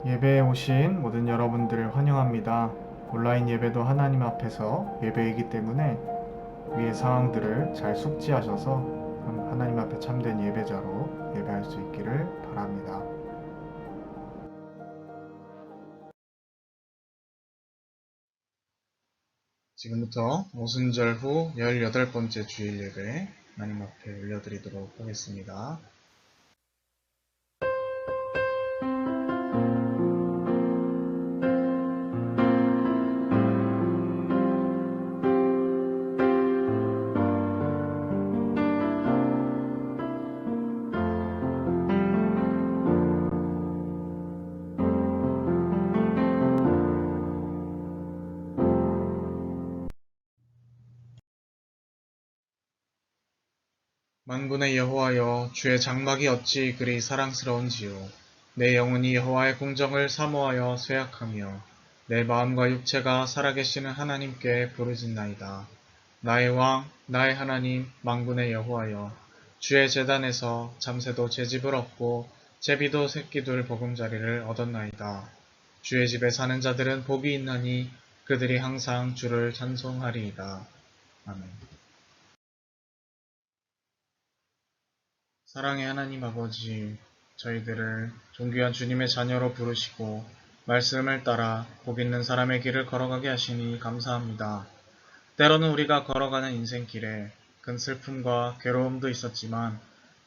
예배에 오신 모든 여러분들을 환영합니다. 온라인 예배도 하나님 앞에서 예배이기 때문에 위의 사항들을 잘 숙지하셔서 하나님 앞에 참된 예배자로 예배할 수 있기를 바랍니다. 지금부터 오순절 후 18번째 주일 예배 하나님 앞에 올려드리도록 하겠습니다. 만군의 여호와여, 주의 장막이 어찌 그리 사랑스러운지요. 내 영혼이 여호와의 공정을 사모하여 쇠약하며 내 마음과 육체가 살아계시는 하나님께 부르짖나이다. 나의 왕, 나의 하나님, 만군의 여호와여, 주의 제단에서 잠새도 제 집을 얻고 제비도 새끼둘 보금자리를 얻었나이다. 주의 집에 사는 자들은 복이 있나니 그들이 항상 주를 찬송하리이다. 아멘. 사랑의 하나님 아버지, 저희들을 존귀한 주님의 자녀로 부르시고 말씀을 따라 복 있는 사람의 길을 걸어가게 하시니 감사합니다. 때로는 우리가 걸어가는 인생길에 큰 슬픔과 괴로움도 있었지만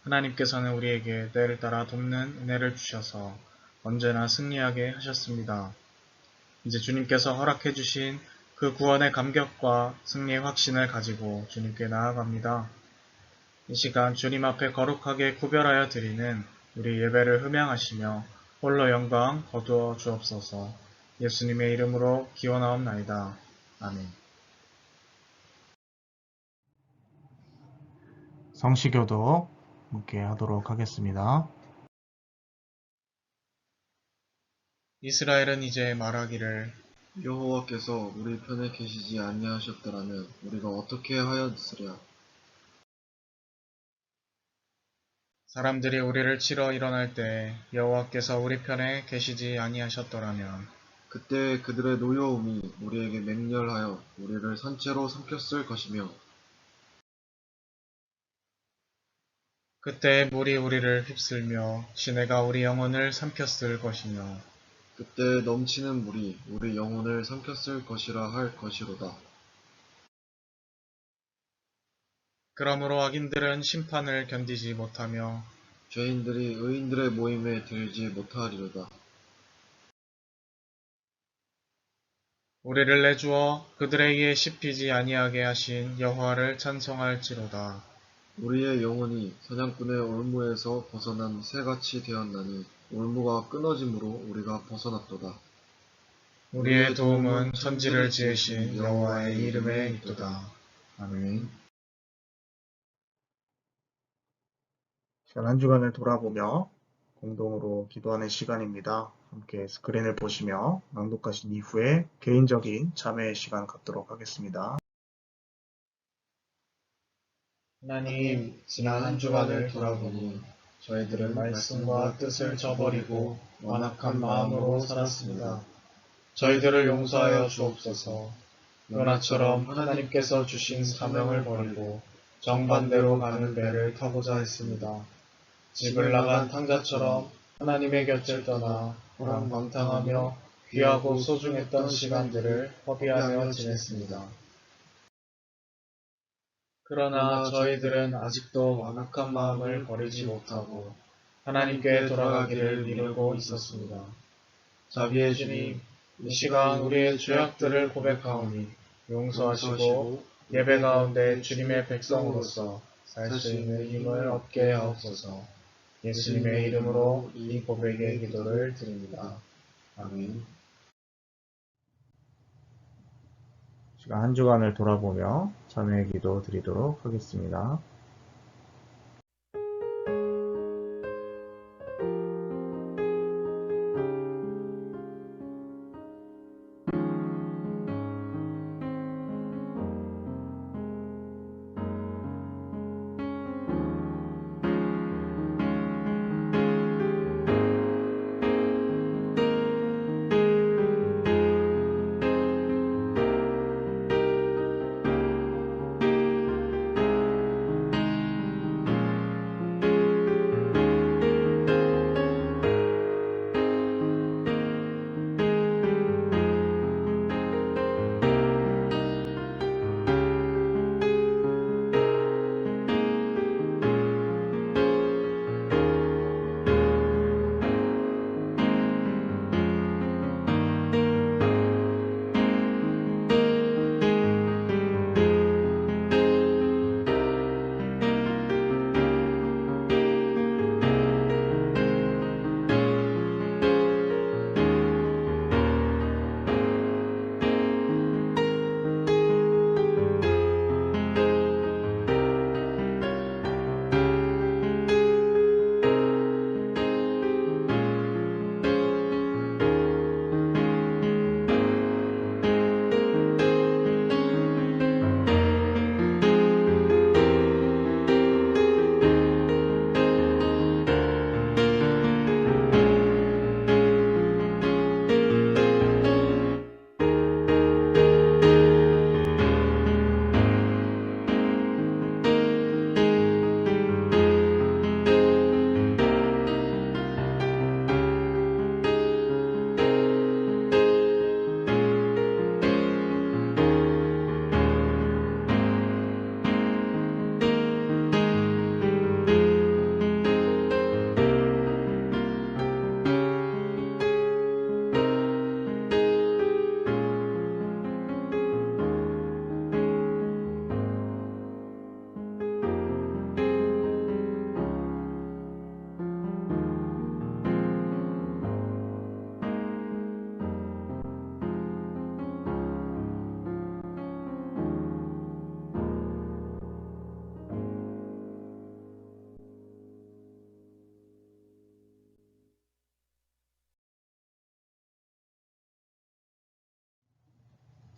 하나님께서는 우리에게 때를 따라 돕는 은혜를 주셔서 언제나 승리하게 하셨습니다. 이제 주님께서 허락해 주신 그 구원의 감격과 승리의 확신을 가지고 주님께 나아갑니다. 이 시간 주님 앞에 거룩하게 구별하여 드리는 우리 예배를 흠양하시며 홀로 영광 거두어 주옵소서. 예수님의 이름으로 기원하옵나이다. 아멘. 성시교도 함께 하도록 하겠습니다. 이스라엘은 이제 말하기를 여호와께서 우리 편에 계시지 아니하셨더라면 우리가 어떻게 하였으랴. 사람들이 우리를 치러 일어날 때 여호와께서 우리 편에 계시지 아니하셨더라면 그때 그들의 노여움이 우리에게 맹렬하여 우리를 산채로 삼켰을 것이며 그때 물이 우리를 휩쓸며 시내가 우리 영혼을 삼켰을 것이며 그때 넘치는 물이 우리 영혼을 삼켰을 것이라 할 것이로다. 그러므로 악인들은 심판을 견디지 못하며 죄인들이 의인들의 모임에 들지 못하리로다. 우리를 내주어 그들에 의해 씹히지 아니하게 하신 여호와를 찬송할지로다. 우리의 영혼이 사냥꾼의 올무에서 벗어난 새같이 되었나니 올무가 끊어짐으로 우리가 벗어났도다. 우리의 도움은 천지를 지으신 여호와의 이름에 있도다. 아멘. 한 주간을 돌아보며 공동으로 기도하는 시간입니다. 함께 스크린을 보시며 낭독하신 이후에 개인적인 참회의 시간 갖도록 하겠습니다. 하나님, 지난 한 주간을 돌아보니 저희들은 말씀과 뜻을 저버리고 완악한 마음으로 살았습니다. 저희들을 용서하여 주옵소서. 요나처럼 하나님께서 주신 사명을 버리고 정반대로 가는 배를 타고자 했습니다. 집을 나간 탕자처럼 하나님의 곁을 떠나 호랑방탕하며 귀하고 소중했던 시간들을 허비하며 지냈습니다. 그러나 저희들은 아직도 완악한 마음을 버리지 못하고 하나님께 돌아가기를 미루고 있었습니다. 자비의 주님, 이 시간 우리의 죄악들을 고백하오니 용서하시고 예배 가운데 주님의 백성으로서 살 수 있는 힘을 얻게 하옵소서. 예수님의 이름으로 이 고백의 기도를 드립니다. 아멘. 시간 한 주간을 돌아보며 참회의 기도 드리도록 하겠습니다.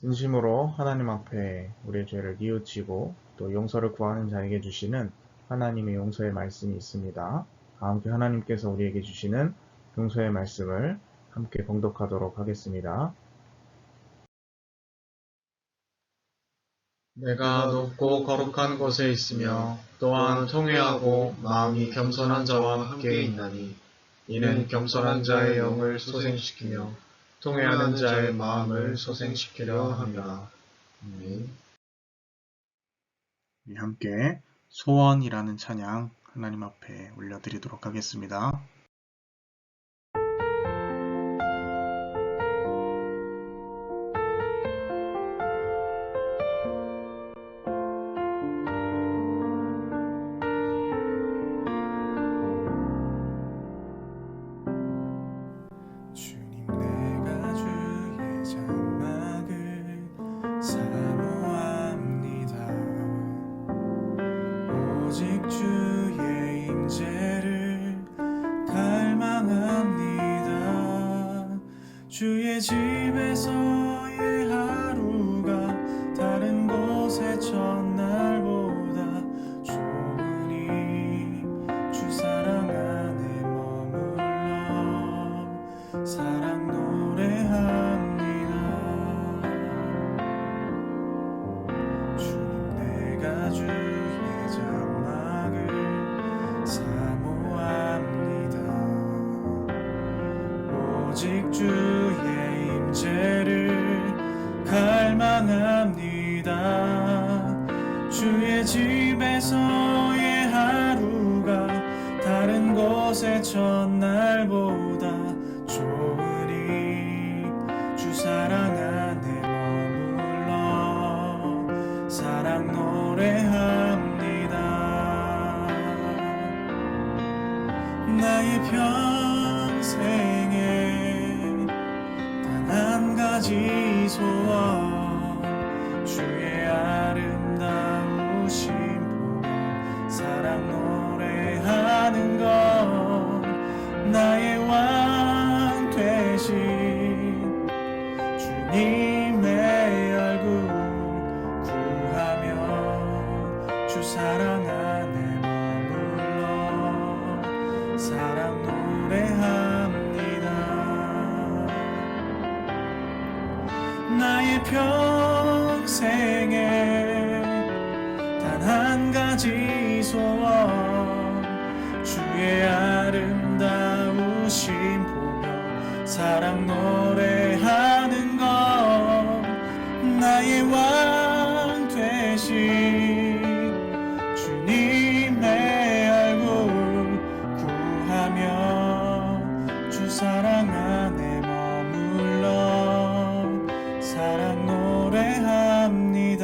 진심으로 하나님 앞에 우리의 죄를 뉘우치고 또 용서를 구하는 자에게 주시는 하나님의 용서의 말씀이 있습니다. 다 함께 하나님께서 우리에게 주시는 용서의 말씀을 함께 봉독하도록 하겠습니다. 내가 높고 거룩한 곳에 있으며 또한 통회하고 마음이 겸손한 자와 함께 있나니 이는 겸손한 자의 영을 소생시키며 통회하는 자의 마음을 소생시키려 함이라. 아멘. 우리 함께 소원이라는 찬양 하나님 앞에 올려드리도록 하겠습니다. 주님 내가 주의 장막을 사모합니다. 오직 주의 임재를 갈망합니다. 주의 집에서의 하루가 다른 곳의 첫날보다 좋으니 주 사랑 안에 머물러 사랑 노래합니다. 주님 내가 주의 장막을 사모합니다. 오직 주의 임재를 갈망합니다. 주의 집에서의 하루가 다른 곳의 첫날보다 좋으니 주 사랑 안에 머물러 사랑 노래합니다. 나의 평생에 단 한 가지 소원 주의 아름다우신 보며 사랑 노래하는 것 나의 왕 되신 주님의 얼굴 구하며 주 사랑 안에 머물러 사랑 노래합니다. 나의 평생에 단 한 가지 소원 주의 아름다우신 보며 사랑 노래하는 것 나의 왕 되신 주님의 얼굴 구하며 주 사랑 안에 머물러 사랑 노래합니다.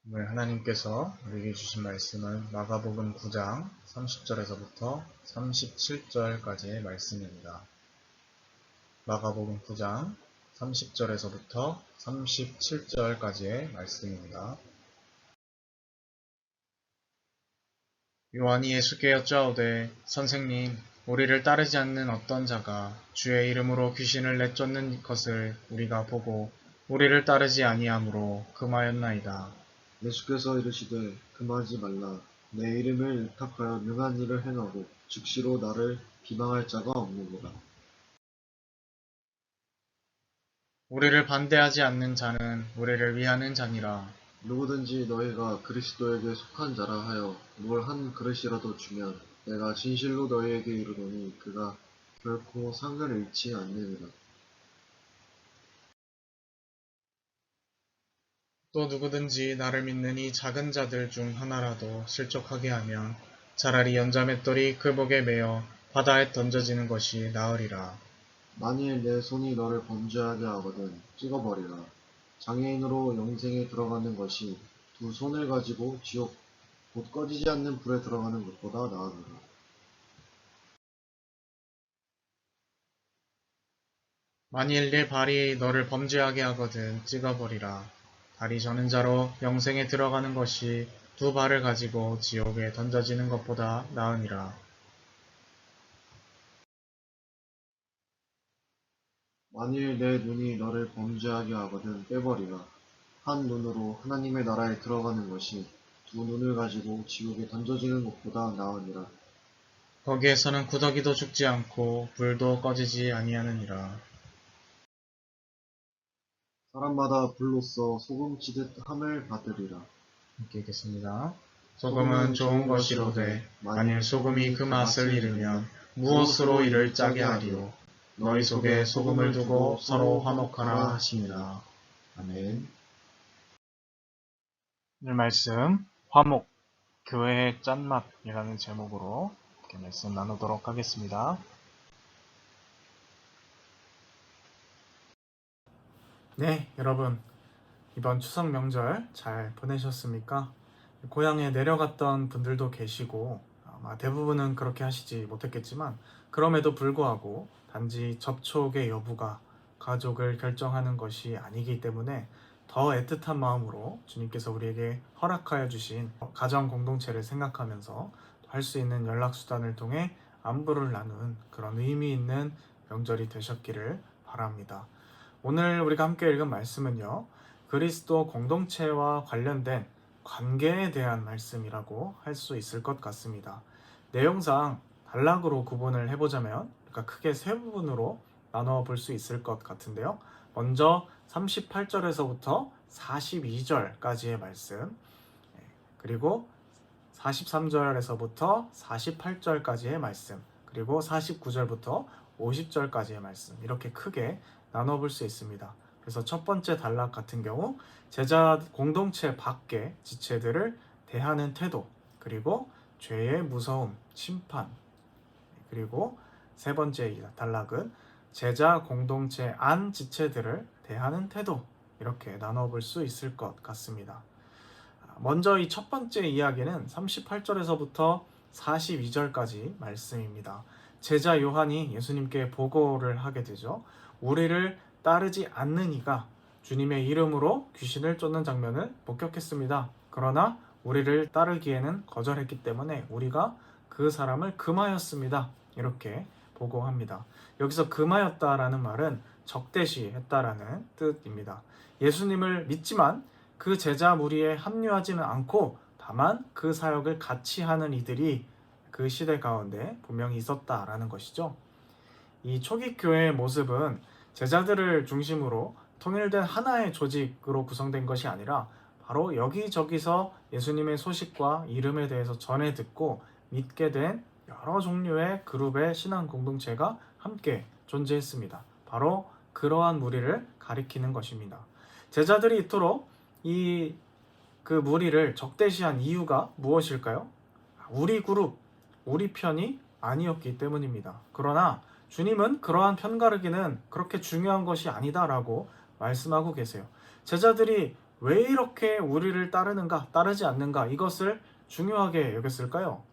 오늘 하나님께서 우리에게 주신 말씀은 마가복음 9장 30절에서부터 37절까지의 말씀입니다. 마가복음 9장 30절에서부터 37절까지의 말씀입니다. 요한이 예수께 여짜오되 선생님 우리를 따르지 않는 어떤 자가 주의 이름으로 귀신을 내쫓는 것을 우리가 보고 우리를 따르지 아니하므로 금하였나이다. 예수께서 이르시되 금하지 말라. 내 이름을 의탁하여 능한 일을 행하고 즉시로 나를 비방할 자가 없느니라. 우리를 반대하지 않는 자는 우리를 위하는 자니라. 누구든지 너희가 그리스도에게 속한 자라 하여 뭘 한 그릇이라도 주면 내가 진실로 너희에게 이르노니 그가 결코 상을 잃지 않느니라. 또 누구든지 나를 믿는 이 작은 자들 중 하나라도 실족하게 하면 차라리 연자맷돌이 그 목에 매어 바다에 던져지는 것이 나으리라. 만일 내 손이 너를 범죄하게 하거든 찍어버리라. 장애인으로 영생에 들어가는 것이 두 손을 가지고 지옥 곧 꺼지지 않는 불에 들어가는 것보다 나으니라. 만일 네 발이 너를 범죄하게 하거든 찍어버리라. 발이 저는 자로 영생에 들어가는 것이 두 발을 가지고 지옥에 던져지는 것보다 나으니라. 만일 내 눈이 너를 범죄하게 하거든 빼버리라. 한 눈으로 하나님의 나라에 들어가는 것이 두 눈을 가지고 지옥에 던져지는 것보다 나으니라. 거기에서는 구더기도 죽지 않고 불도 꺼지지 아니하느니라. 사람마다 불로써 소금 치듯 함을 받으리라. 함께 읽겠습니다. 소금은 좋은 것이로되 만일 소금이 그 맛을 잃으면 무엇으로 이를 짜게 하리요. 너희 속에 소금을 두고 서로 화목하라 하시니라. 아멘. 오늘 말씀 화목, 교회의 짠맛이라는 제목으로 이렇게 말씀 나누도록 하겠습니다. 네, 여러분 이번 추석 명절 잘 보내셨습니까? 고향에 내려갔던 분들도 계시고 아마 대부분은 그렇게 하시지 못했겠지만 그럼에도 불구하고 단지 접촉의 여부가 가족을 결정하는 것이 아니기 때문에 더 애틋한 마음으로 주님께서 우리에게 허락하여 주신 가정 공동체를 생각하면서 할 수 있는 연락수단을 통해 안부를 나눈 그런 의미 있는 명절이 되셨기를 바랍니다. 오늘 우리가 함께 읽은 말씀은요, 그리스도 공동체와 관련된 관계에 대한 말씀이라고 할 수 있을 것 같습니다. 내용상 단락으로 구분을 해보자면 그러니까 크게 세 부분으로 나눠 볼 수 있을 것 같은데요. 먼저 38절에서부터 42절까지의 말씀, 그리고 43절에서부터 48절까지의 말씀, 그리고 49절부터 50절까지의 말씀, 이렇게 크게 나눠볼 수 있습니다. 그래서 첫 번째 단락 같은 경우 제자 공동체 밖의 지체들을 대하는 태도, 그리고 죄의 무서움, 심판, 그리고 세 번째 단락은 제자 공동체 안 지체들을 대하는 태도, 이렇게 나눠볼 수 있을 것 같습니다. 먼저 이 첫 번째 이야기는 38절에서부터 42절까지 말씀입니다. 제자 요한이 예수님께 보고를 하게 되죠. 우리를 따르지 않는 이가 주님의 이름으로 귀신을 쫓는 장면을 목격했습니다. 그러나 우리를 따르기에는 거절했기 때문에 우리가 그 사람을 금하였습니다. 이렇게 보고합니다. 여기서 금하였다라는 말은 적대시했다라는 뜻입니다. 예수님을 믿지만 그 제자 무리에 합류하지는 않고 다만 그 사역을 같이 하는 이들이 그 시대 가운데 분명히 있었다라는 것이죠. 이 초기 교회의 모습은 제자들을 중심으로 통일된 하나의 조직으로 구성된 것이 아니라 바로 여기저기서 예수님의 소식과 이름에 대해서 전해 듣고 믿게 된 여러 종류의 그룹의 신앙 공동체가 함께 존재했습니다. 바로 그러한 무리를 가리키는 것입니다. 제자들이 이토록 그 무리를 적대시한 이유가 무엇일까요? 우리 그룹, 우리 편이 아니었기 때문입니다. 그러나 주님은 그러한 편가르기는 그렇게 중요한 것이 아니다라고 말씀하고 계세요. 제자들이 왜 이렇게 우리를 따르는가, 따르지 않는가, 이것을 중요하게 여겼을까요?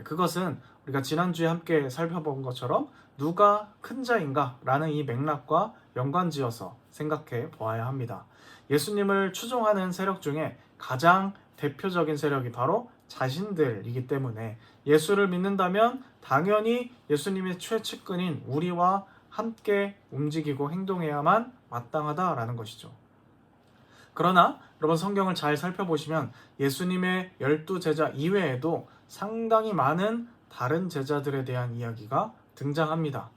그것은 우리가 지난주에 함께 살펴본 것처럼 누가 큰 자인가 라는 이 맥락과 연관지어서 생각해 보아야 합니다. 예수님을 추종하는 세력 중에 가장 대표적인 세력이 바로 자신들이기 때문에 예수를 믿는다면 당연히 예수님의 최측근인 우리와 함께 움직이고 행동해야만 마땅하다라는 것이죠. 그러나 여러분 성경을 잘 살펴보시면 예수님의 12제자 이외에도 상당히 많은 다른 제자들에 대한 이야기가 등장합니다.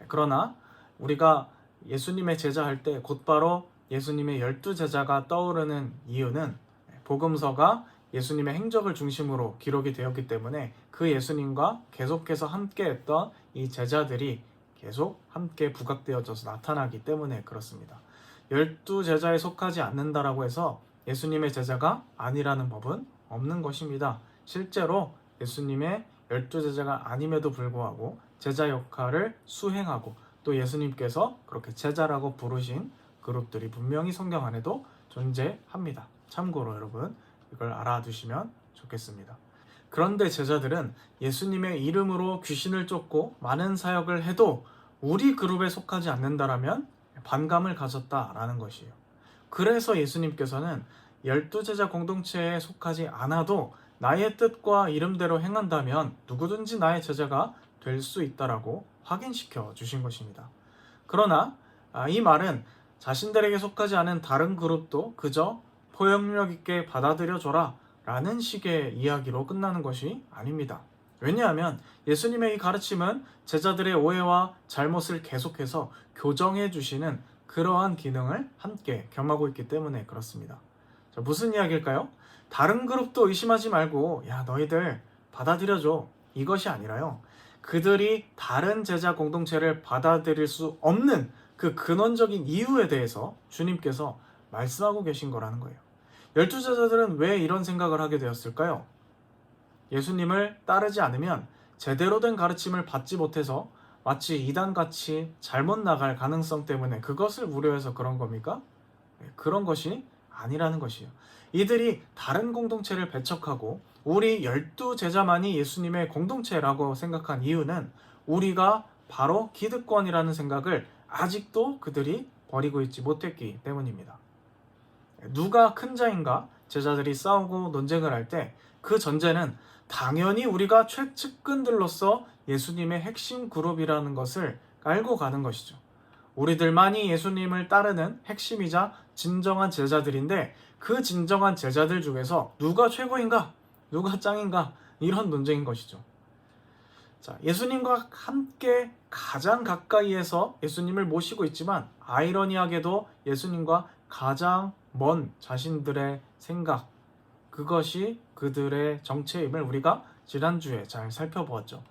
그러나 우리가 예수님의 제자할 때 곧바로 예수님의 12제자가 떠오르는 이유는 복음서가 예수님의 행적을 중심으로 기록이 되었기 때문에 그 예수님과 계속해서 함께했던 이 제자들이 계속 함께 부각되어져서 나타나기 때문에 그렇습니다. 12제자에 속하지 않는다라고 해서 예수님의 제자가 아니라는 법은 없는 것입니다. 실제로 예수님의 12제자가 아님에도 불구하고 제자 역할을 수행하고 또 예수님께서 그렇게 제자라고 부르신 그룹들이 분명히 성경 안에도 존재합니다. 참고로 여러분 이걸 알아두시면 좋겠습니다. 그런데 제자들은 예수님의 이름으로 귀신을 쫓고 많은 사역을 해도 우리 그룹에 속하지 않는다라면 반감을 가졌다라는 것이에요. 그래서 예수님께서는 12제자 공동체에 속하지 않아도 나의 뜻과 이름대로 행한다면 누구든지 나의 제자가 될 수 있다라고 확인시켜 주신 것입니다. 그러나 이 말은 자신들에게 속하지 않은 다른 그룹도 그저 포용력 있게 받아들여줘라 라는 식의 이야기로 끝나는 것이 아닙니다. 왜냐하면 예수님의 이 가르침은 제자들의 오해와 잘못을 계속해서 교정해 주시는 그러한 기능을 함께 겸하고 있기 때문에 그렇습니다. 자, 무슨 이야기일까요? 다른 그룹도 의심하지 말고 야 너희들 받아들여줘 이것이 아니라요. 그들이 다른 제자 공동체를 받아들일 수 없는 그 근원적인 이유에 대해서 주님께서 말씀하고 계신 거라는 거예요. 12제자들은 왜 이런 생각을 하게 되었을까요? 예수님을 따르지 않으면 제대로 된 가르침을 받지 못해서 마치 이단같이 잘못 나갈 가능성 때문에 그것을 우려해서 그런 겁니까? 그런 것이 아니라는 것이에요. 이들이 다른 공동체를 배척하고 우리 12제자만이 예수님의 공동체라고 생각한 이유는 우리가 바로 기득권이라는 생각을 아직도 그들이 버리고 있지 못했기 때문입니다. 누가 큰 자인가 제자들이 싸우고 논쟁을 할 때 그 전제는 당연히 우리가 최측근들로서 예수님의 핵심 그룹이라는 것을 알고 가는 것이죠. 우리들만이 예수님을 따르는 핵심이자 진정한 제자들인데 그 진정한 제자들 중에서 누가 최고인가? 누가 짱인가? 이런 논쟁인 것이죠. 자, 예수님과 함께 가장 가까이에서 예수님을 모시고 있지만 아이러니하게도 예수님과 가장 먼 자신들의 생각, 그것이 그들의 정체임을 우리가 지난주에 잘 살펴보았죠.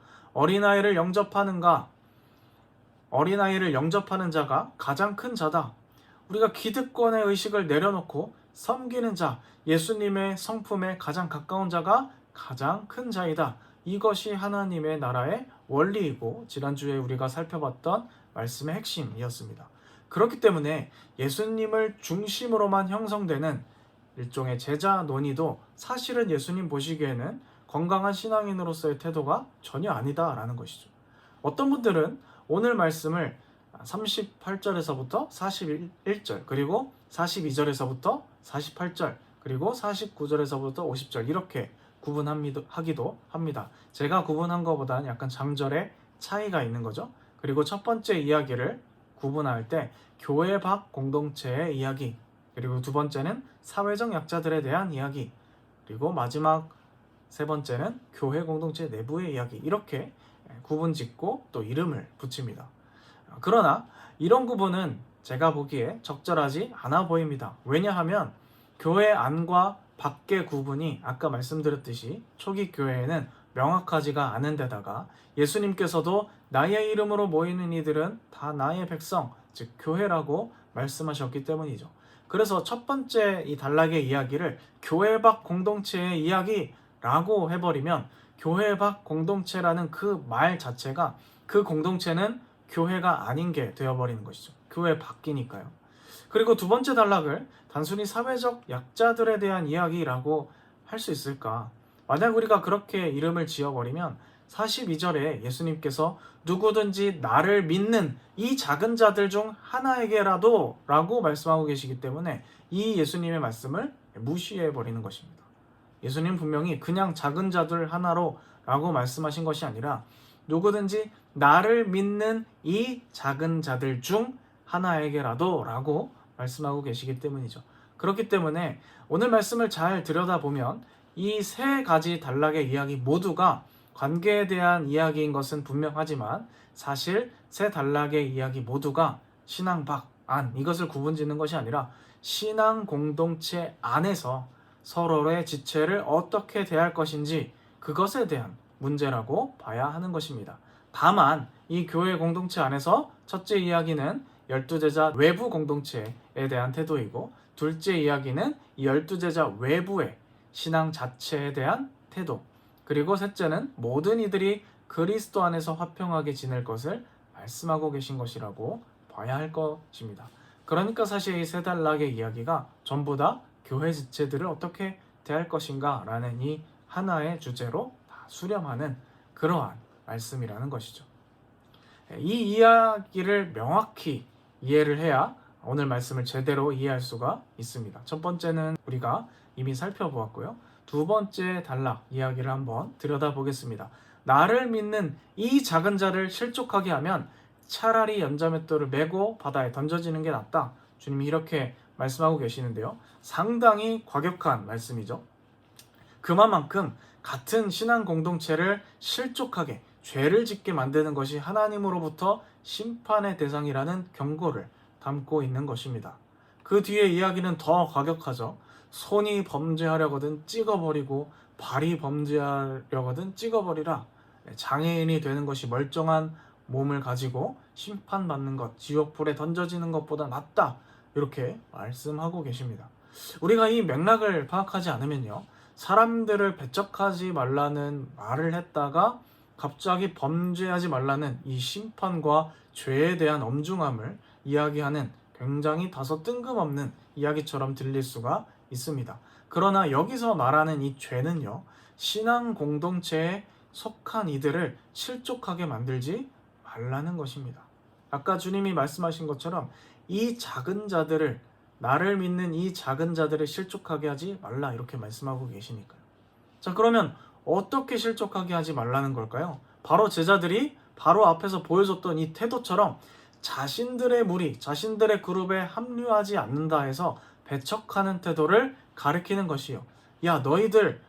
어린아이를 영접하는 자가 가장 큰 자다. 우리가 기득권의 의식을 내려놓고 섬기는 자, 예수님의 성품에 가장 가까운 자가 가장 큰 자이다. 이것이 하나님의 나라의 원리이고 지난주에 우리가 살펴봤던 말씀의 핵심이었습니다. 그렇기 때문에 예수님을 중심으로만 형성되는 일종의 제자 논의도 사실은 예수님 보시기에는 건강한 신앙인으로서의 태도가 전혀 아니다라는 것이죠. 어떤 분들은 오늘 말씀을 38절에서부터 41절 그리고 42절에서부터 48절 그리고 49절에서부터 50절 이렇게 구분하기도 합니다. 제가 구분한 것보다는 약간 장절의 차이가 있는 거죠. 그리고 첫 번째 이야기를 구분할 때 교회 밖 공동체의 이야기, 그리고 두 번째는 사회적 약자들에 대한 이야기, 그리고 마지막 세 번째는 교회 공동체 내부의 이야기, 이렇게 구분 짓고 또 이름을 붙입니다. 그러나 이런 구분은 제가 보기에 적절하지 않아 보입니다. 왜냐하면 교회 안과 밖의 구분이 아까 말씀드렸듯이 초기 교회에는 명확하지가 않은 데다가 예수님께서도 나의 이름으로 모이는 이들은 다 나의 백성, 즉 교회라고 말씀하셨기 때문이죠. 그래서 첫 번째 이 단락의 이야기를 교회 밖 공동체의 이야기라고 해버리면 교회 밖 공동체라는 그 말 자체가 그 공동체는 교회가 아닌 게 되어버리는 것이죠. 교회 밖이니까요. 그리고 두 번째 단락을 단순히 사회적 약자들에 대한 이야기라고 할 수 있을까? 만약 우리가 그렇게 이름을 지어버리면 42절에 예수님께서 누구든지 나를 믿는 이 작은 자들 중 하나에게라도 라고 말씀하고 계시기 때문에 이 예수님의 말씀을 무시해버리는 것입니다. 예수님 분명히 그냥 작은 자들 하나로 라고 말씀하신 것이 아니라 누구든지 나를 믿는 이 작은 자들 중 하나에게라도 라고 말씀하고 계시기 때문이죠. 그렇기 때문에 오늘 말씀을 잘 들여다보면 이 세 가지 단락의 이야기 모두가 관계에 대한 이야기인 것은 분명하지만 사실 세 단락의 이야기 모두가 신앙 밖, 안 이것을 구분짓는 것이 아니라 신앙 공동체 안에서 서로의 지체를 어떻게 대할 것인지 그것에 대한 문제라고 봐야 하는 것입니다. 다만 이 교회 공동체 안에서 첫째 이야기는 12제자 외부 공동체에 대한 태도이고 둘째 이야기는 이 12제자 외부의 신앙 자체에 대한 태도, 그리고 셋째는 모든 이들이 그리스도 안에서 화평하게 지낼 것을 말씀하고 계신 것이라고 봐야 할 것입니다. 그러니까 사실 이 세 단락의 이야기가 전부 다 교회 지체들을 어떻게 대할 것인가 라는 이 하나의 주제로 다 수렴하는 그러한 말씀이라는 것이죠. 이 이야기를 명확히 이해를 해야 오늘 말씀을 제대로 이해할 수가 있습니다. 첫 번째는 우리가 이미 살펴보았고요. 두 번째 단락 이야기를 한번 들여다보겠습니다. 나를 믿는 이 작은 자를 실족하게 하면 차라리 연자맷돌을 메고 바다에 던져지는 게 낫다. 주님이 이렇게 말씀하고 계시는데요. 상당히 과격한 말씀이죠. 그만큼 같은 신앙 공동체를 실족하게 죄를 짓게 만드는 것이 하나님으로부터 심판의 대상이라는 경고를 담고 있는 것입니다. 그 뒤에 이야기는 더 과격하죠. 손이 범죄하려거든 찍어버리고 발이 범죄하려거든 찍어버리라. 장애인이 되는 것이 멀쩡한 몸을 가지고 심판받는 것, 지옥불에 던져지는 것보다 낫다. 이렇게 말씀하고 계십니다. 우리가 이 맥락을 파악하지 않으면요. 사람들을 배척하지 말라는 말을 했다가 갑자기 범죄하지 말라는 이 심판과 죄에 대한 엄중함을 이야기하는 굉장히 다소 뜬금없는 이야기처럼 들릴 수가 있습니다. 그러나 여기서 말하는 이 죄는요, 신앙 공동체에 속한 이들을 실족하게 만들지 말라는 것입니다. 아까 주님이 말씀하신 것처럼 이 작은 자들을, 나를 믿는 이 작은 자들을 실족하게 하지 말라 이렇게 말씀하고 계시니까요. 자, 그러면 어떻게 실족하게 하지 말라는 걸까요? 바로 제자들이 바로 앞에서 보여줬던 이 태도처럼 자신들의 무리, 자신들의 그룹에 합류하지 않는다 해서 배척하는 태도를 가리키는 것이요. 야, 너희들,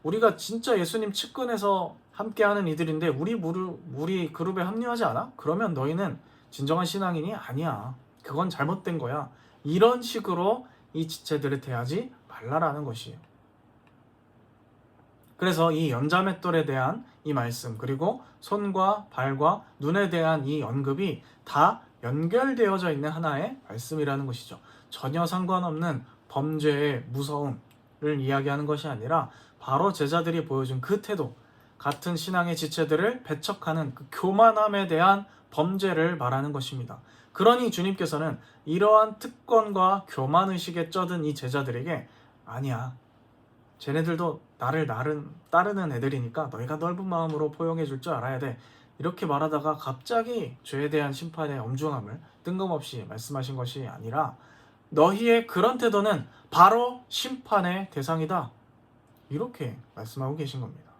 우리가 진짜 예수님 측근에서 함께하는 이들인데 우리 그룹에 합류하지 않아? 그러면 너희는 진정한 신앙인이 아니야. 그건 잘못된 거야. 이런 식으로 이 지체들을 대하지 말라라는 것이에요. 그래서 이 연자맷돌에 대한 이 말씀, 그리고 손과 발과 눈에 대한 이 언급이 다 연결되어져 있는 하나의 말씀이라는 것이죠. 전혀 상관없는 범죄의 무서움을 이야기하는 것이 아니라 바로 제자들이 보여준 그 태도, 같은 신앙의 지체들을 배척하는 그 교만함에 대한 범죄를 말하는 것입니다. 그러니 주님께서는 이러한 특권과 교만의식에 쩌든 이 제자들에게 아니야, 쟤네들도 나를 따르는 애들이니까 너희가 넓은 마음으로 포용해 줄 줄 알아야 돼. 이렇게 말하다가 갑자기 죄에 대한 심판의 엄중함을 뜬금없이 말씀하신 것이 아니라 너희의 그런 태도는 바로 심판의 대상이다. 이렇게 말씀하고 계신 겁니다.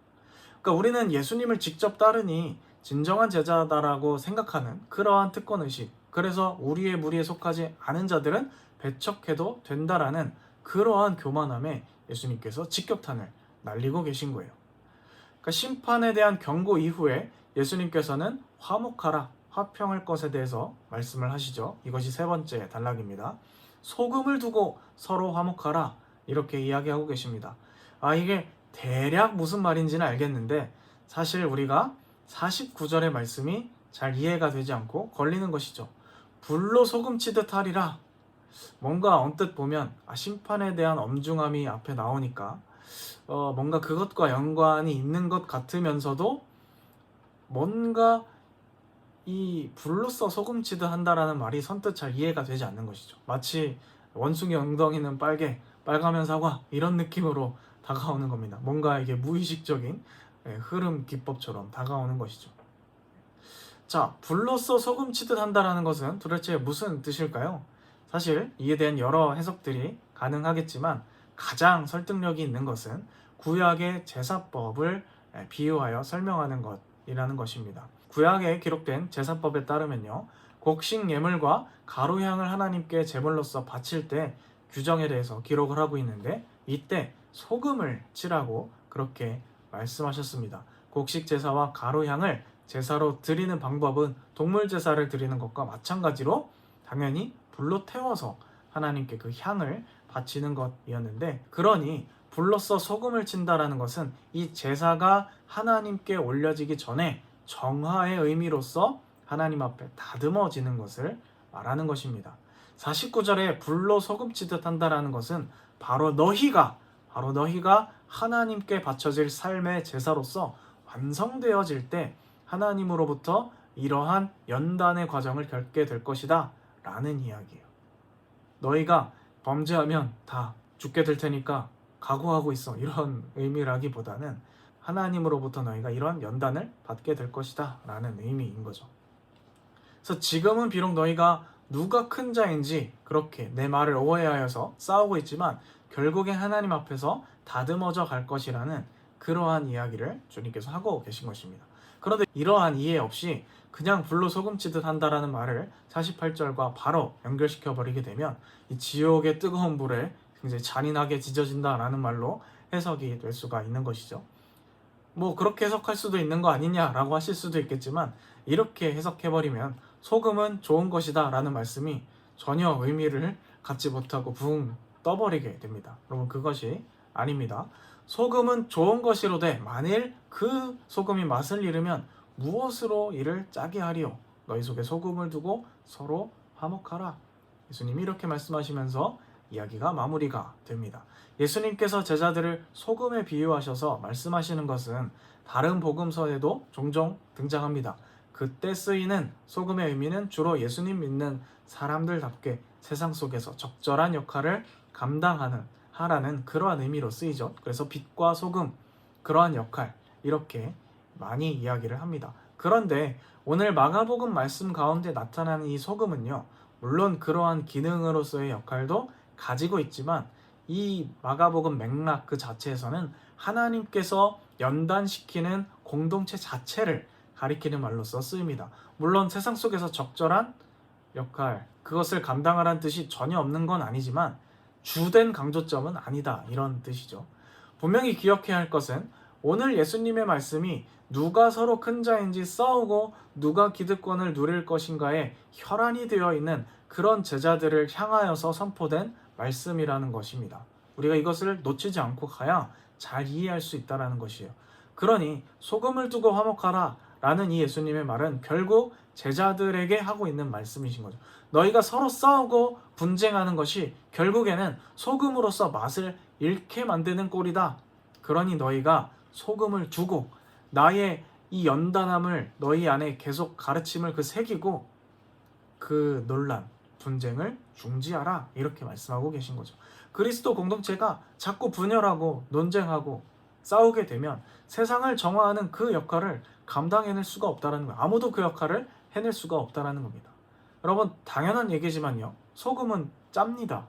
그러니까 우리는 예수님을 직접 따르니 진정한 제자다라고 생각하는 그러한 특권의식, 그래서 우리의 무리에 속하지 않은 자들은 배척해도 된다라는 그러한 교만함에 예수님께서 직격탄을 날리고 계신 거예요. 그러니까 심판에 대한 경고 이후에 예수님께서는 화목하라, 화평할 것에 대해서 말씀을 하시죠. 이것이 세 번째 단락입니다. 소금을 두고 서로 화목하라, 이렇게 이야기하고 계십니다. 이게 대략 무슨 말인지는 알겠는데 사실 우리가 49절의 말씀이 잘 이해가 되지 않고 걸리는 것이죠. 불로 소금 치듯 하리라. 뭔가 언뜻 보면 심판에 대한 엄중함이 앞에 나오니까 뭔가 그것과 연관이 있는 것 같으면서도 뭔가 이 불로써 소금치듯 한다라는 말이 선뜻 잘 이해가 되지 않는 것이죠. 마치 원숭이 엉덩이는 빨가면 사과, 이런 느낌으로 다가오는 겁니다. 뭔가 이게 무의식적인 흐름 기법처럼 다가오는 것이죠. 자, 불로써 소금치듯 한다라는 것은 도대체 무슨 뜻일까요? 사실 이에 대한 여러 해석들이 가능하겠지만 가장 설득력이 있는 것은 구약의 제사법을 비유하여 설명하는 것이라는 것입니다. 구약에 기록된 제사법에 따르면요, 곡식 예물과 가루향을 하나님께 제물로서 바칠 때 규정에 대해서 기록을 하고 있는데 이때 소금을 치라고 그렇게 말씀하셨습니다. 곡식 제사와 가루향을 제사로 드리는 방법은 동물 제사를 드리는 것과 마찬가지로 당연히 불로 태워서 하나님께 그 향을 바치는 것이었는데, 그러니 불로써 소금을 친다라는 것은 이 제사가 하나님께 올려지기 전에 정화의 의미로서 하나님 앞에 다듬어지는 것을 말하는 것입니다. 49절에 불로 소금치듯 한다라는 것은 바로 너희가 하나님께 바쳐질 삶의 제사로서 완성되어질 때 하나님으로부터 이러한 연단의 과정을 겪게 될 것이다 라는 이야기예요. 너희가 범죄하면 다 죽게 될 테니까 각오하고 있어, 이런 의미라기보다는 하나님으로부터 너희가 이러한 연단을 받게 될 것이다 라는 의미인 거죠. 그래서 지금은 비록 너희가 누가 큰 자인지 그렇게 내 말을 오해하여서 싸우고 있지만 결국엔 하나님 앞에서 다듬어져 갈 것이라는 그러한 이야기를 주님께서 하고 계신 것입니다. 그런데 이러한 이해 없이 그냥 불로 소금치듯 한다라는 말을 48절과 바로 연결시켜 버리게 되면 이 지옥의 뜨거운 불에 굉장히 잔인하게 지져진다라는 말로 해석이 될 수가 있는 것이죠. 뭐 그렇게 해석할 수도 있는 거 아니냐라고 하실 수도 있겠지만 이렇게 해석해버리면 소금은 좋은 것이다 라는 말씀이 전혀 의미를 갖지 못하고 붕 떠버리게 됩니다. 여러분, 그것이 아닙니다. 소금은 좋은 것이로되 만일 그 소금이 맛을 잃으면 무엇으로 이를 짜게 하리요? 너희 속에 소금을 두고 서로 화목하라. 예수님이 이렇게 말씀하시면서 이야기가 마무리가 됩니다. 예수님께서 제자들을 소금에 비유하셔서 말씀하시는 것은 다른 복음서에도 종종 등장합니다. 그때 쓰이는 소금의 의미는 주로 예수님 믿는 사람들답게 세상 속에서 적절한 역할을 하라는 그러한 의미로 쓰이죠. 그래서 빛과 소금, 그러한 역할, 이렇게 많이 이야기를 합니다. 그런데 오늘 마가복음 말씀 가운데 나타나는 이 소금은요, 물론 그러한 기능으로서의 역할도 가지고 있지만 이 마가복음 맥락 그 자체에서는 하나님께서 연단시키는 공동체 자체를 가리키는 말로써 쓰입니다. 물론 세상 속에서 적절한 역할, 그것을 감당하라는 뜻이 전혀 없는 건 아니지만 주된 강조점은 아니다, 이런 뜻이죠. 분명히 기억해야 할 것은 오늘 예수님의 말씀이 누가 서로 큰 자인지 싸우고 누가 기득권을 누릴 것인가에 혈안이 되어 있는 그런 제자들을 향하여서 선포된 말씀이라는 것입니다. 우리가 이것을 놓치지 않고 가야 잘 이해할 수 있다는 것이에요. 그러니 소금을 두고 화목하라 라는 이 예수님의 말은 결국 제자들에게 하고 있는 말씀이신 거죠. 너희가 서로 싸우고 분쟁하는 것이 결국에는 소금으로서 맛을 잃게 만드는 꼴이다. 그러니 너희가 소금을 두고 나의 이 연단함을 너희 안에 계속 가르침을 새기고 그 논란, 분쟁을 중지하라, 이렇게 말씀하고 계신 거죠. 그리스도 공동체가 자꾸 분열하고 논쟁하고 싸우게 되면 세상을 정화하는 그 역할을 감당해낼 수가 없다는 거예요. 아무도 그 역할을 해낼 수가 없다는 겁니다. 여러분, 당연한 얘기지만요, 소금은 짭니다.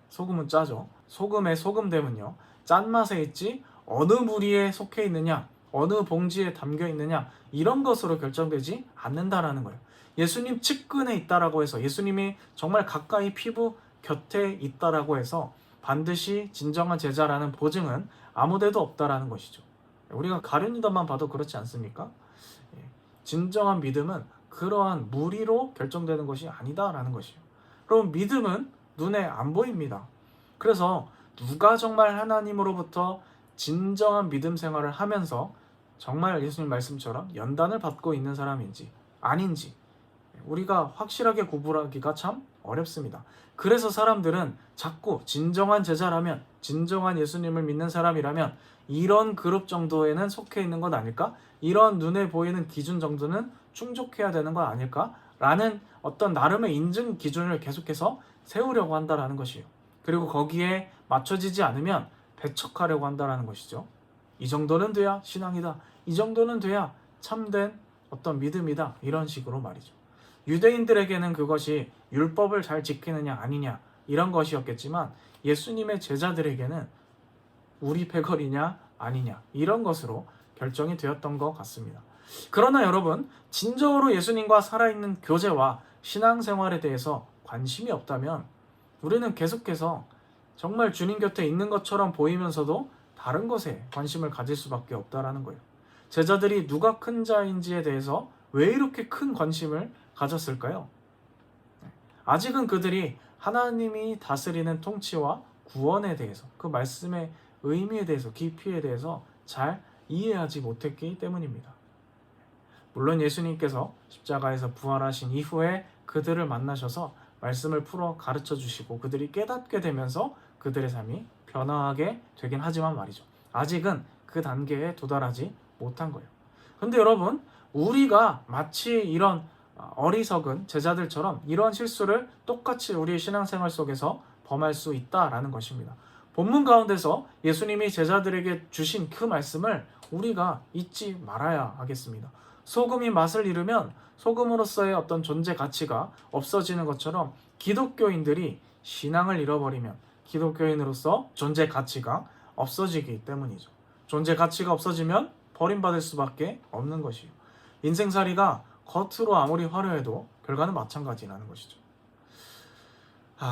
소금은 짜죠. 소금의 소금됨은요, 짠맛에 있지 어느 무리에 속해 있느냐, 어느 봉지에 담겨 있느냐, 이런 것으로 결정되지 않는다라는 거예요. 예수님 측근에 있다라고 해서, 예수님이 정말 가까이 피부 곁에 있다라고 해서 반드시 진정한 제자라는 보증은 아무데도 없다라는 것이죠. 우리가 가룟유다만 봐도 그렇지 않습니까? 진정한 믿음은 그러한 무리로 결정되는 것이 아니다라는 것이에요. 그럼 믿음은 눈에 안 보입니다. 그래서 누가 정말 하나님으로부터 진정한 믿음 생활을 하면서 정말 예수님 말씀처럼 연단을 받고 있는 사람인지 아닌지 우리가 확실하게 구분하기가 참 어렵습니다. 그래서 사람들은 자꾸 진정한 제자라면, 진정한 예수님을 믿는 사람이라면 이런 그룹 정도에는 속해 있는 것 아닐까? 이런 눈에 보이는 기준 정도는 충족해야 되는 것 아닐까? 라는 어떤 나름의 인증 기준을 계속해서 세우려고 한다는 것이에요. 그리고 거기에 맞춰지지 않으면 배척하려고 한다는 것이죠. 이 정도는 돼야 신앙이다, 이 정도는 돼야 참된 어떤 믿음이다, 이런 식으로 말이죠. 유대인들에게는 그것이 율법을 잘 지키느냐 아니냐 이런 것이었겠지만 예수님의 제자들에게는 우리 패거리냐 아니냐 이런 것으로 결정이 되었던 것 같습니다. 그러나 여러분, 진정으로 예수님과 살아있는 교제와 신앙생활에 대해서 관심이 없다면 우리는 계속해서 정말 주님 곁에 있는 것처럼 보이면서도 다른 것에 관심을 가질 수밖에 없다라는 거예요. 제자들이 누가 큰 자인지에 대해서 왜 이렇게 큰 관심을 가졌을까요? 아직은 그들이 하나님이 다스리는 통치와 구원에 대해서, 그 말씀의 의미에 대해서, 깊이에 대해서 잘 이해하지 못했기 때문입니다. 물론 예수님께서 십자가에서 부활하신 이후에 그들을 만나셔서 말씀을 풀어 가르쳐 주시고 그들이 깨닫게 되면서 그들의 삶이 변화하게 되긴 하지만 말이죠, 아직은 그 단계에 도달하지 못한 거예요. 근데 여러분, 우리가 마치 이런 어리석은 제자들처럼 이런 실수를 똑같이 우리의 신앙생활 속에서 범할 수 있다라는 것입니다. 본문 가운데서 예수님이 제자들에게 주신 그 말씀을 우리가 잊지 말아야 하겠습니다. 소금이 맛을 잃으면 소금으로서의 어떤 존재 가치가 없어지는 것처럼 기독교인들이 신앙을 잃어버리면 기독교인으로서 존재 가치가 없어지기 때문이죠. 존재 가치가 없어지면 버림받을 수밖에 없는 것이에요. 인생살이가 겉으로 아무리 화려해도 결과는 마찬가지라는 것이죠.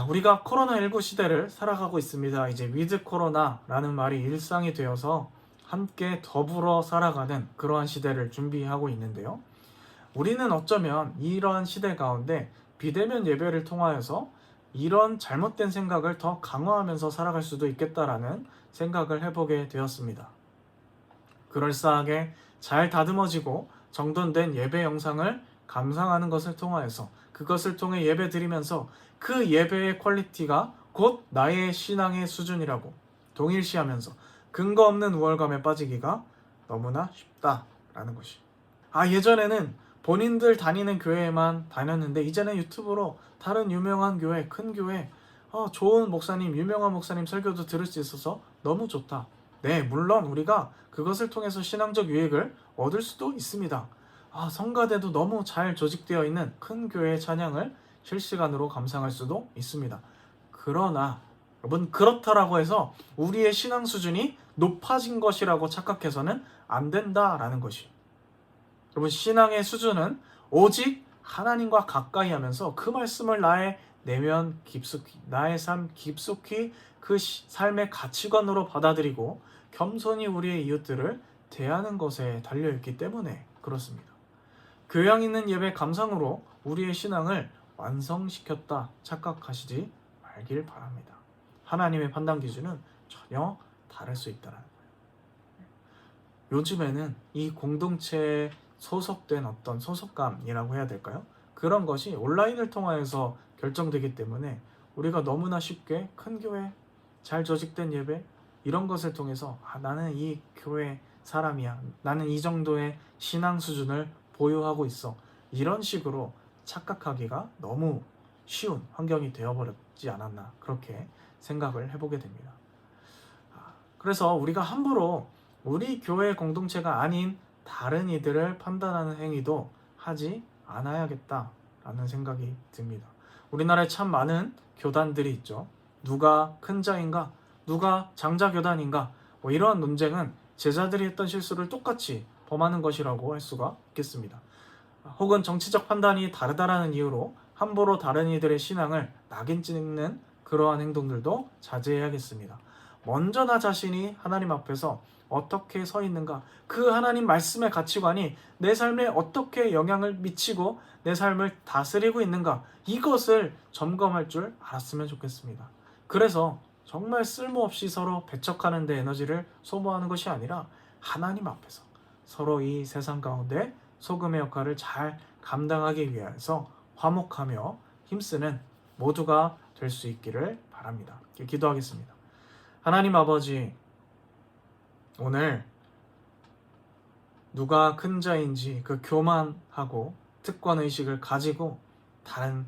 우리가 코로나19 시대를 살아가고 있습니다. 이제 위드 코로나라는 말이 일상이 되어서 함께 더불어 살아가는 그러한 시대를 준비하고 있는데요. 우리는 어쩌면 이러한 시대 가운데 비대면 예배를 통하여서 이런 잘못된 생각을 더 강화하면서 살아갈 수도 있겠다라는 생각을 해보게 되었습니다. 그럴싸하게 잘 다듬어지고 정돈된 예배 영상을 감상하는 것을 통하여서 그것을 통해 예배 드리면서 그 예배의 퀄리티가 곧 나의 신앙의 수준이라고 동일시하면서 근거 없는 우월감에 빠지기가 너무나 쉽다라는 것이. 예전에는 본인들 다니는 교회에만 다녔는데 이제는 유튜브로 다른 유명한 교회, 큰 교회, 좋은 목사님, 유명한 목사님 설교도 들을 수 있어서 너무 좋다. 네, 물론 우리가 그것을 통해서 신앙적 유익을 얻을 수도 있습니다. 성가대도 너무 잘 조직되어 있는 큰 교회의 찬양을 실시간으로 감상할 수도 있습니다. 그러나 여러분, 그렇다라고 해서 우리의 신앙 수준이 높아진 것이라고 착각해서는 안 된다라는 것이. 여러분, 신앙의 수준은 오직 하나님과 가까이 하면서 그 말씀을 나의 내면 깊숙이, 나의 삶 깊숙이 그 삶의 가치관으로 받아들이고 겸손히 우리의 이웃들을 대하는 것에 달려있기 때문에 그렇습니다. 교양 있는 예배 감상으로 우리의 신앙을 완성시켰다 착각하시지 말길 바랍니다. 하나님의 판단 기준은 전혀 다를 수 있다는 거예요. 요즘에는 이 공동체에 소속된 어떤 소속감이라고 해야 될까요? 그런 것이 온라인을 통하여서 결정되기 때문에 우리가 너무나 쉽게 큰 교회, 잘 조직된 예배 이런 것을 통해서 나는 이 교회 사람이야, 나는 이 정도의 신앙 수준을 보유하고 있어, 이런 식으로 착각하기가 너무 쉬운 환경이 되어버렸지 않았나, 그렇게 생각을 해보게 됩니다. 그래서 우리가 함부로 우리 교회 공동체가 아닌 다른 이들을 판단하는 행위도 하지 않아야겠다라는 생각이 듭니다. 우리나라에 참 많은 교단들이 있죠. 누가 큰 자인가? 누가 장자 교단인가? 이러한 논쟁은 제자들이 했던 실수를 똑같이 범하는 것이라고 할 수가 있겠습니다. 혹은 정치적 판단이 다르다라는 이유로 함부로 다른 이들의 신앙을 낙인 찍는 그러한 행동들도 자제해야겠습니다. 먼저 나 자신이 하나님 앞에서 어떻게 서 있는가, 그 하나님 말씀의 가치관이 내 삶에 어떻게 영향을 미치고 내 삶을 다스리고 있는가, 이것을 점검할 줄 알았으면 좋겠습니다. 그래서 정말 쓸모없이 서로 배척하는 데 에너지를 소모하는 것이 아니라 하나님 앞에서 서로 이 세상 가운데 소금의 역할을 잘 감당하기 위해서 화목하며 힘쓰는 모두가 될 수 있기를 바랍니다. 기도하겠습니다. 하나님 아버지, 오늘 누가 큰 자인지 그 교만하고 특권의식을 가지고 다른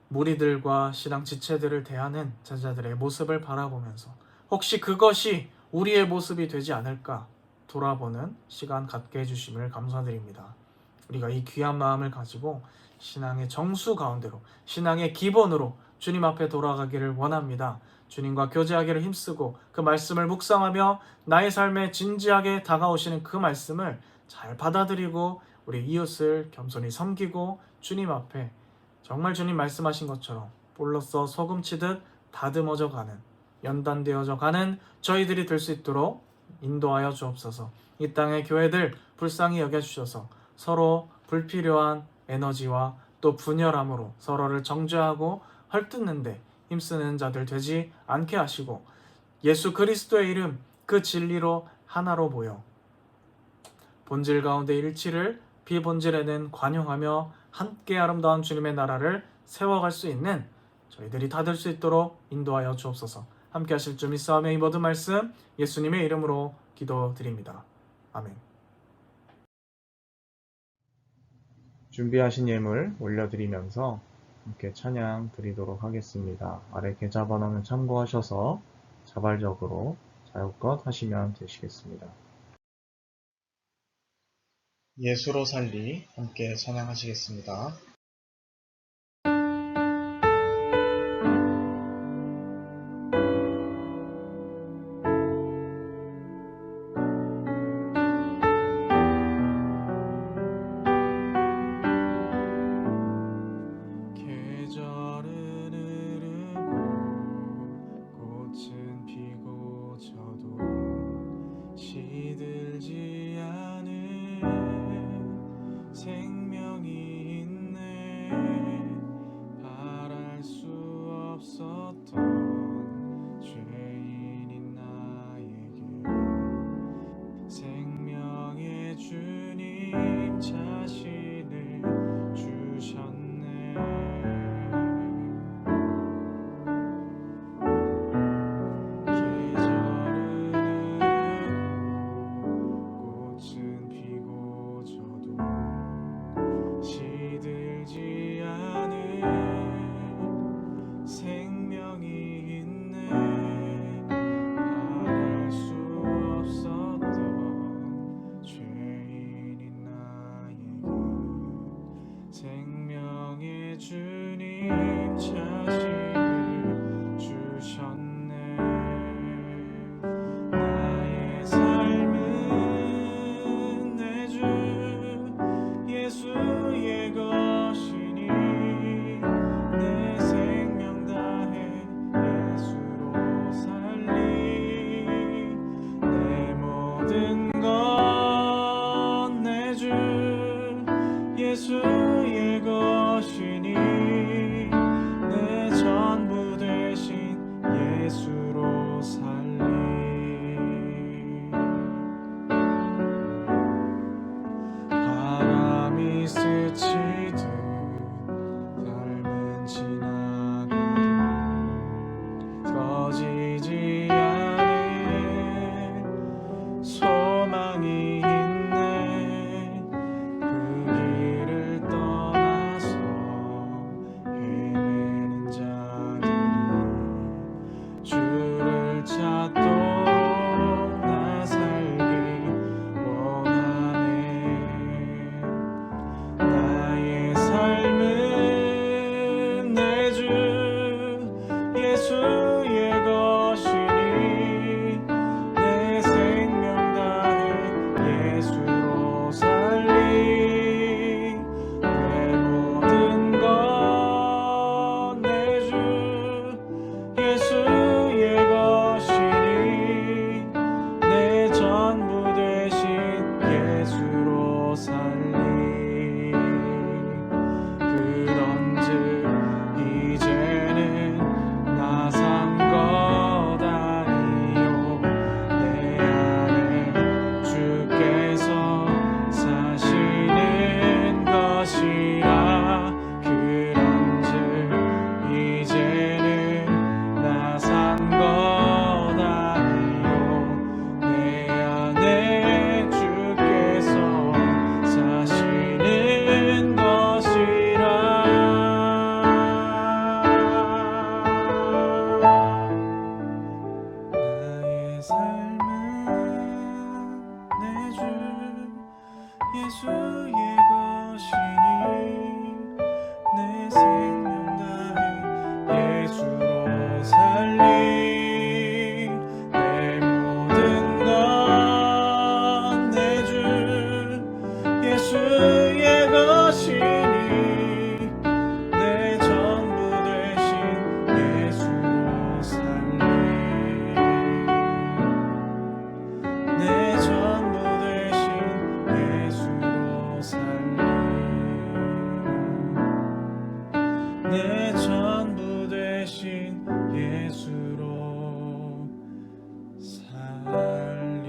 무리들과 신앙 지체들을 대하는 제자들의 모습을 바라보면서 혹시 그것이 우리의 모습이 되지 않을까 돌아보는 시간 갖게 해주심을 감사드립니다. 우리가 이 귀한 마음을 가지고 신앙의 정수 가운데로, 신앙의 기본으로 주님 앞에 돌아가기를 원합니다. 주님과 교제하기를 힘쓰고 그 말씀을 묵상하며 나의 삶에 진지하게 다가오시는 그 말씀을 잘 받아들이고 우리 이웃을 겸손히 섬기고 주님 앞에 정말 주님 말씀하신 것처럼 볼로써 소금치듯 다듬어져 가는, 연단되어져 가는 저희들이 될 수 있도록 인도하여 주옵소서. 이 땅의 교회들 불쌍히 여겨주셔서 서로 불필요한 에너지와 또 분열함으로 서로를 정죄하고 헐뜯는데 힘쓰는 자들 되지 않게 하시고 예수 그리스도의 이름 그 진리로 하나로 모여 본질 가운데 일치를 비본질에는 관용하며 함께 아름다운 주님의 나라를 세워갈 수 있는 저희들이 다 될 수 있도록 인도하여 주옵소서. 함께 하실 줄 믿사오며 이 모든 말씀 예수님의 이름으로 기도드립니다. 아멘. 준비하신 예물 올려드리면서 함께 찬양 드리도록 하겠습니다. 아래 계좌번호는 참고하셔서 자발적으로 자유껏 하시면 되시겠습니다. 예수로 살리 함께 찬양하시겠습니다. 계절은 흐르고 꽃은 피고 져도 시들지 않은 생명이 있네. 바랄 수 없었던 죄인인 나에게 생명의 주님 자신을 주셨네. 계절은 흐르고 꽃은 피고 져도 시들지 않은 생명이 있네. 바랄 수 없었던 죄인인 나에게 생명의 주님 자신을 주셨네. 나의 삶은 내 주 예수의 것이니 내 생명 다해 예수로 살리. 내 모든 건 내 주 예수의 것이니 내 전부 되신 예수로 살리. 바람이 스치듯 삶은 지나가도 꺼지지 않은 소망이 있네. 그 길을 떠나서 헤매는 자들이 주를 찾도록 나 살기 원하네. 나의 삶은 내 주 예수의 것이니 내 생명 다해 예수로 살리. 내 모든 건 내 주 예수의 것이니 내 전부 되신 예수로 살리. 그런즉 이제는 나 산 것 아니요 내 안에 주께서 사시는 것이라. 그런즉 이제는 나 산 것 아니요 내 안에 주께서 사시는 것이라. 나의 삶은 내 주 예수의 것이니 내 생명 다해 예수로 살리. 내 모든 건 내 주 예수의 것이니 내 전부 되신 예수로 살리. 내 전부 되신 예수로 살리. 내 전부 되신 예수로 살리.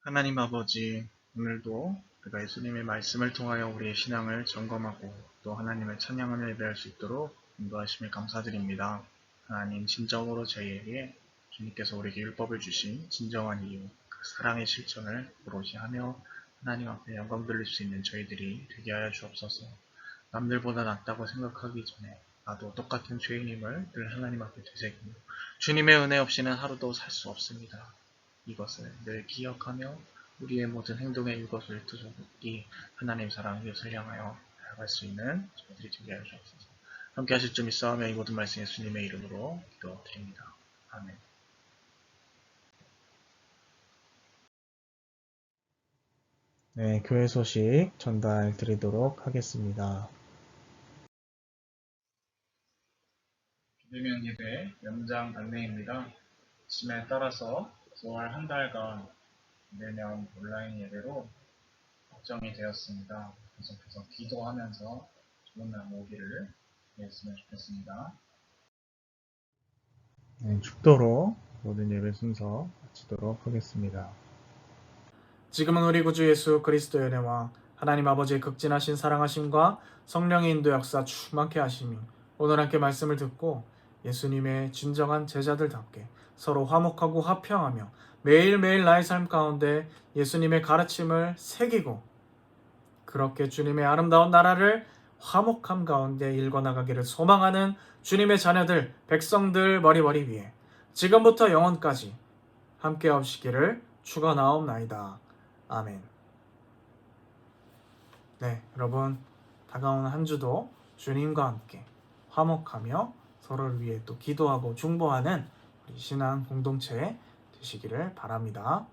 하나님 아버지, 오늘도 우리가 예수님의 말씀을 통하여 우리의 신앙을 점검하고 또 하나님을 찬양하며 예배할 수 있도록 인도하심에 감사드립니다. 하나님 진정으로 저희에게 주님께서 우리에게 율법을 주신 진정한 이유, 그 사랑의 실천을 오롯이 하며 하나님 앞에 영광 돌릴 수 있는 저희들이 되게 하여 주옵소서. 남들보다 낫다고 생각하기 전에 나도 똑같은 죄인임을 늘 하나님 앞에 되새기며 주님의 은혜 없이는 하루도 살 수 없습니다. 이것을 늘 기억하며 우리의 모든 행동에 이것을 투석이 하나님 사랑 이웃을 향하여 나아갈 수 있는 저희들이 되게 하여 주옵소서. 함께 하실 점 있어하며 이 모든 말씀 예수님의 이름으로 기도드립니다. 아멘. 네, 교회 소식 전달 드리도록 하겠습니다. 비대면 예배 연장 안내입니다. 지침에 따라서 9월 한 달간 매년 온라인 예배로 확정이 되었습니다. 계속해서 기도하면서 좋은 날 모으기를 기도했으면 좋겠습니다. 네, 축도로 모든 예배 순서 마치도록 하겠습니다. 지금은 우리 구주 예수 그리스도의 은혜와 하나님 아버지의 극진하신 사랑하심과 성령의 인도 역사 충만케 하심이 오늘 함께 말씀을 듣고 예수님의 진정한 제자들답게 서로 화목하고 화평하며 매일매일 나의 삶 가운데 예수님의 가르침을 새기고 그렇게 주님의 아름다운 나라를 화목함 가운데 일궈나가기를 소망하는 주님의 자녀들, 백성들 머리머리 위에 지금부터 영원까지 함께 하시기를 축원하옵나이다. 아멘. 네, 여러분 다가오는 한 주도 주님과 함께 화목하며 서로를 위해 또 기도하고 중보하는 우리 신앙 공동체 되시기를 바랍니다.